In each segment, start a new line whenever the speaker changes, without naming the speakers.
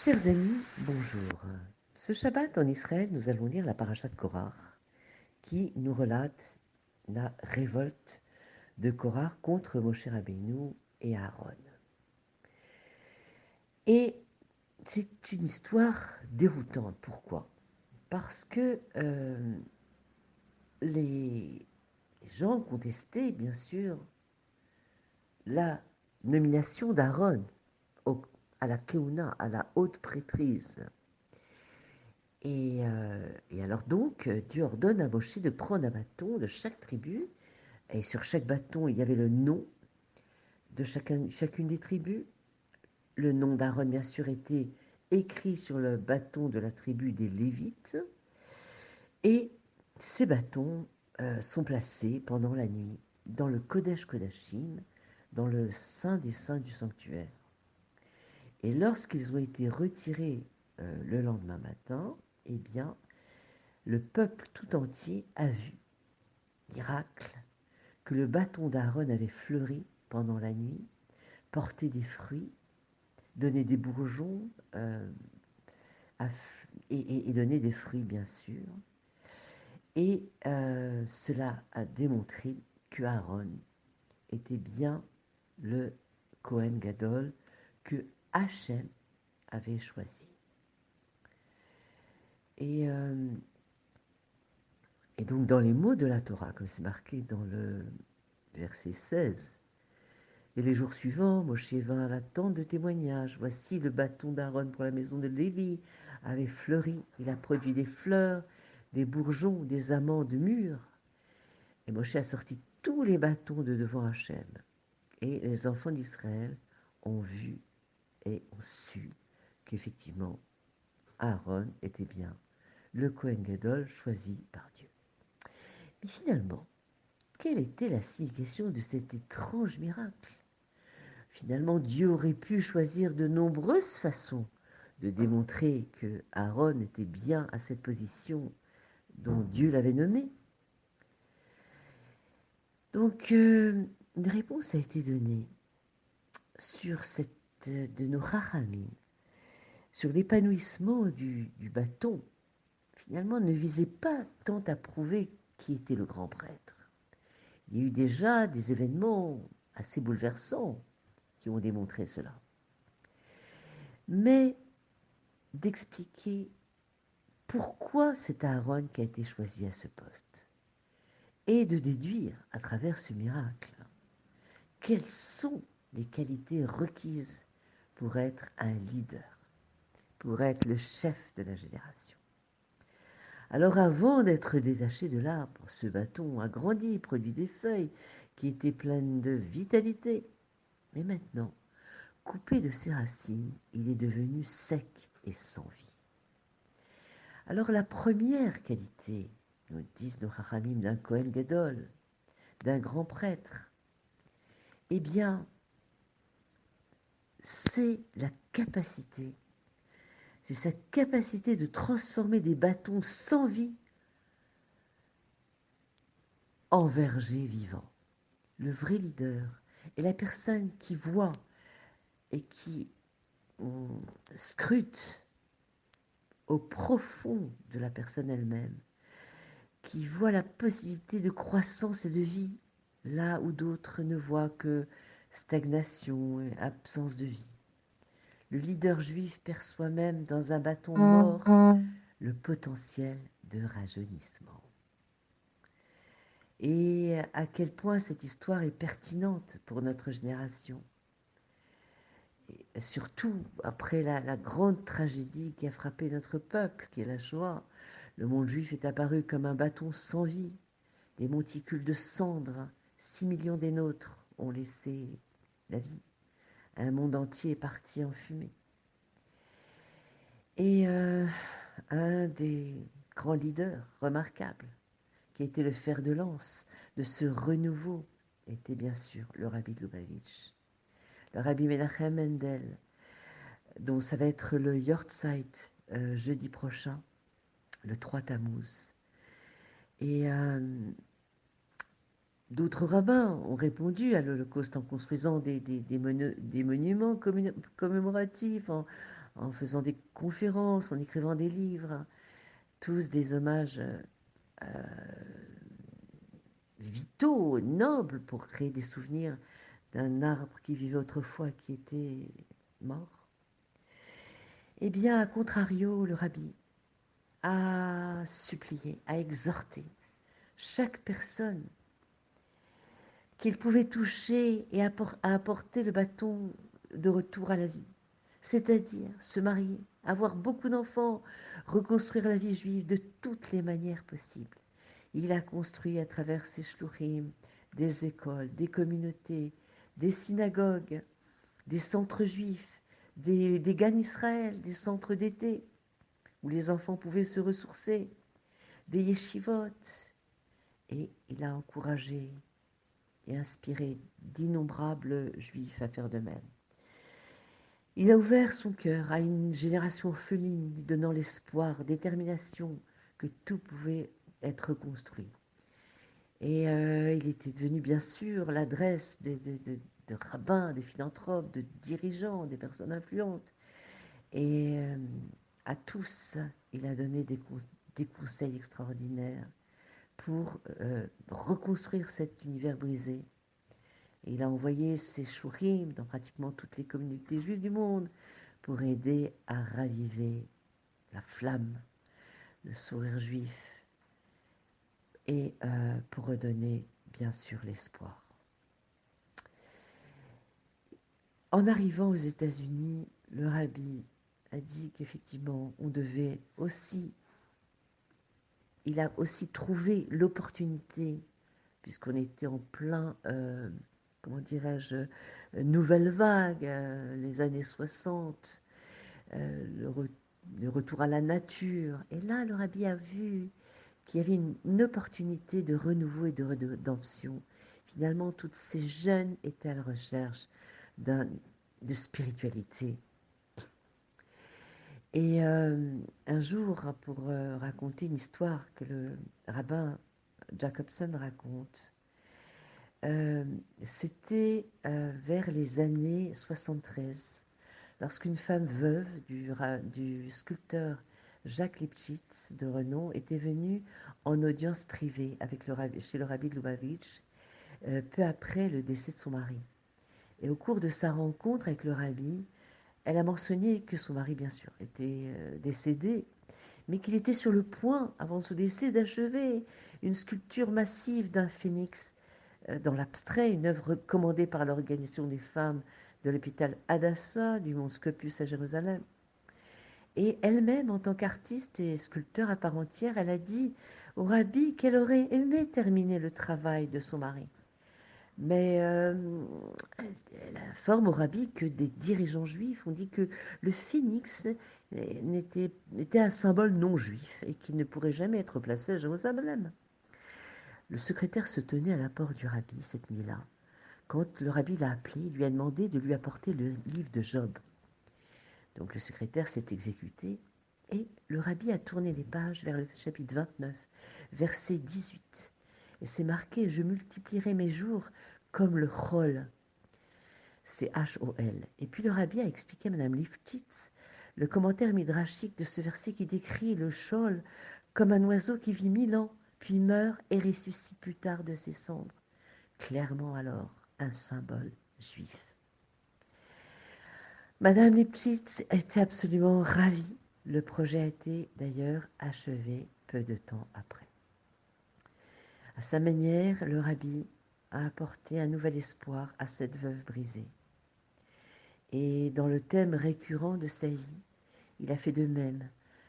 Chers amis, bonjour. Ce Shabbat en Israël, nous allons lire la paracha de Korach, qui nous relate la révolte de Korach contre Moshe Rabbeinu et Aaron. Et c'est une histoire déroutante. Pourquoi? Parce que les gens contestaient, bien sûr, la nomination d'Aaron à la Keuna, à la haute prêtrise. Et alors donc, Dieu ordonne à Moshe de prendre un bâton de chaque tribu, et sur chaque bâton, il y avait le nom de chacune des tribus. Le nom d'Aaron, bien sûr, était écrit sur le bâton de la tribu des Lévites, et ces bâtons sont placés pendant la nuit dans le Kodesh Kodashim, dans le Saint des Saints du sanctuaire. Et lorsqu'ils ont été retirés le lendemain matin, eh bien, le peuple tout entier a vu, miracle, que le bâton d'Aaron avait fleuri pendant la nuit, porté des fruits, donné des bourgeons et donné des fruits, bien sûr. Et cela a démontré que Aaron était bien le Kohen Gadol que Hachem avait choisi. Et donc dans les mots de la Torah, comme c'est marqué dans le verset 16, et les jours suivants, Moshe vint à la tente de témoignage. Voici le bâton d'Aaron pour la maison de Lévi avait fleuri. Il a produit des fleurs, des bourgeons, des amandes mûres. Et Moshe a sorti tous les bâtons de devant Hachem. Et les enfants d'Israël ont vu et ont su qu'effectivement, Aaron était bien le Kohen Gadol choisi par Dieu. Mais finalement, quelle était la signification de cet étrange miracle? Finalement, Dieu aurait pu choisir de nombreuses façons de démontrer que Aaron était bien à cette position dont Dieu l'avait nommé. Donc, une réponse a été donnée sur de nos Chachamim, sur l'épanouissement du bâton. Finalement, ne visait pas tant à prouver qui était le grand prêtre. Il y a eu déjà des événements assez bouleversants qui ont démontré cela. Mais d'expliquer pourquoi c'est Aaron qui a été choisi à ce poste et de déduire à travers ce miracle quelles sont les qualités requises pour être un leader, pour être le chef de la génération. Alors avant d'être détaché de l'arbre, ce bâton a grandi, produit des feuilles qui étaient pleines de vitalité. Mais maintenant, coupé de ses racines, il est devenu sec et sans vie. Alors la première qualité, nous disent nos Chachamim, d'un Kohen Gadol, d'un grand prêtre, eh bien, c'est sa capacité de transformer des bâtons sans vie en vergers vivants. Le vrai leader est la personne qui voit et qui scrute au profond de la personne elle-même, qui voit la possibilité de croissance et de vie, là où d'autres ne voient que stagnation et absence de vie. Le leader juif perçoit même dans un bâton mort le potentiel de rajeunissement. Et à quel point cette histoire est pertinente pour notre génération. Et surtout après la grande tragédie qui a frappé notre peuple, qui est la Shoah. Le monde juif est apparu comme un bâton sans vie, des monticules de cendres. 6 millions des nôtres ont laissé la vie. Un monde entier est parti en fumée. Et un des grands leaders remarquables, qui était le fer de lance de ce renouveau, était bien sûr le Rabbi de Lubavitch, le Rabbi Menachem Mendel, dont ça va être le Yortzeit jeudi prochain, le 3 Tammuz. Et d'autres rabbins ont répondu à l'Holocauste en construisant des monuments commémoratifs, en faisant des conférences, en écrivant des livres, tous des hommages vitaux, nobles, pour créer des souvenirs d'un arbre qui vivait autrefois, qui était mort. Eh bien, à contrario, le rabbi a supplié, a exhorté chaque personne qu'il pouvait toucher et à apporter le bâton de retour à la vie, c'est-à-dire se marier, avoir beaucoup d'enfants, reconstruire la vie juive de toutes les manières possibles. Il a construit à travers ses shluchim des écoles, des communautés, des synagogues, des centres juifs, des Gan Israël, des centres d'été où les enfants pouvaient se ressourcer, des yeshivot. Et il a encouragé et inspiré d'innombrables juifs à faire de même. Il a ouvert son cœur à une génération orpheline, lui donnant l'espoir, détermination que tout pouvait être reconstruit. Et il était devenu bien sûr l'adresse de rabbins, de philanthropes, de dirigeants, des personnes influentes. Et à tous, il a donné des conseils extraordinaires pour reconstruire cet univers brisé. Et il a envoyé ses shourim dans pratiquement toutes les communautés juives du monde pour aider à raviver la flamme, le sourire juif et pour redonner bien sûr l'espoir. En arrivant aux États-Unis, le rabbi a dit qu'effectivement on devait aussi, il a aussi trouvé l'opportunité, puisqu'on était en plein, comment dirais-je, nouvelle vague, les années 60, le retour à la nature. Et là, le rabbi a vu qu'il y avait une opportunité de renouveau et de rédemption. Finalement, toutes ces jeunes étaient à la recherche de spiritualité. Et un jour, pour raconter une histoire que le rabbin Jacobson raconte, c'était vers les années 73, lorsqu'une femme veuve du sculpteur Jacques Lipchitz de renom était venue en audience privée avec chez le rabbi de Lubavitch peu après le décès de son mari. Et au cours de sa rencontre avec le rabbi, elle a mentionné que son mari, bien sûr, était décédé, mais qu'il était sur le point, avant son décès, d'achever une sculpture massive d'un phénix dans l'abstrait, une œuvre commandée par l'Organisation des femmes de l'hôpital Hadassah du mont Scopus à Jérusalem. Et elle-même, en tant qu'artiste et sculpteur à part entière, elle a dit au rabbi qu'elle aurait aimé terminer le travail de son mari. Mais elle informe au rabbi que des dirigeants juifs ont dit que le phénix était un symbole non juif et qu'il ne pourrait jamais être placé à Jérusalem. Le secrétaire se tenait à la porte du rabbi cette nuit-là. Quand le rabbi l'a appelé, il lui a demandé de lui apporter le livre de Job. Donc le secrétaire s'est exécuté et le rabbi a tourné les pages vers le chapitre 29, verset 18. Et c'est marqué « Je multiplierai mes jours comme le chol ». C'est H-O-L. Et puis le rabbi a expliqué à Mme Lifchitz le commentaire midrashique de ce verset qui décrit le chol comme un oiseau qui vit 1000 ans, puis meurt et ressuscite plus tard de ses cendres. Clairement alors un symbole juif. Madame Lipchitz était absolument ravie. Le projet a été d'ailleurs achevé peu de temps après. À sa manière, le rabbi a apporté un nouvel espoir à cette veuve brisée. Et dans le thème récurrent de sa vie, il a fait de même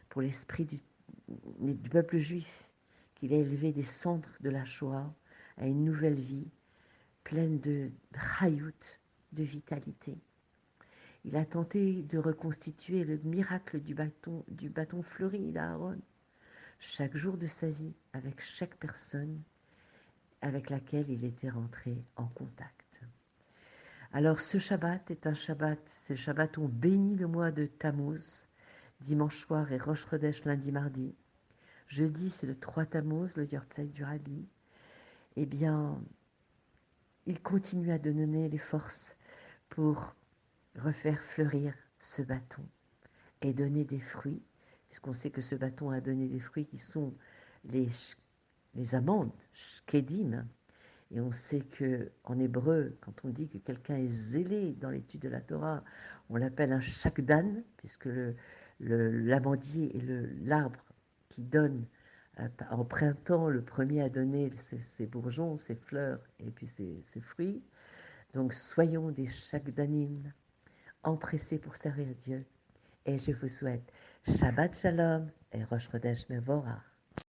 pour l'esprit du peuple juif qu'il a élevé des cendres de la Shoah à une nouvelle vie pleine de chayout, de vitalité. Il a tenté de reconstituer le miracle du bâton fleuri d'Aaron chaque jour de sa vie avec chaque personne avec laquelle il était rentré en contact. Alors ce Shabbat est un Shabbat, c'est le Shabbat où on bénit le mois de Tammuz, dimanche soir et Rosh Chodesh lundi mardi. Jeudi c'est le 3 Tammuz, le Yortzeit du Rabbi. Eh bien, il continue à donner les forces pour refaire fleurir ce bâton. et donner des fruits, puisqu'on sait que ce bâton a donné des fruits qui sont les, les amandes, shkedim, et on sait que en hébreu, quand on dit que quelqu'un est zélé dans l'étude de la Torah, on l'appelle un shakdan, puisque l'amandier est l'arbre qui donne en printemps, le premier à donner ses bourgeons, ses fleurs et puis ses fruits. Donc soyons des shakdanim, empressés pour servir Dieu. Et je vous souhaite Shabbat Shalom et Rosh Chodesh Mevorach.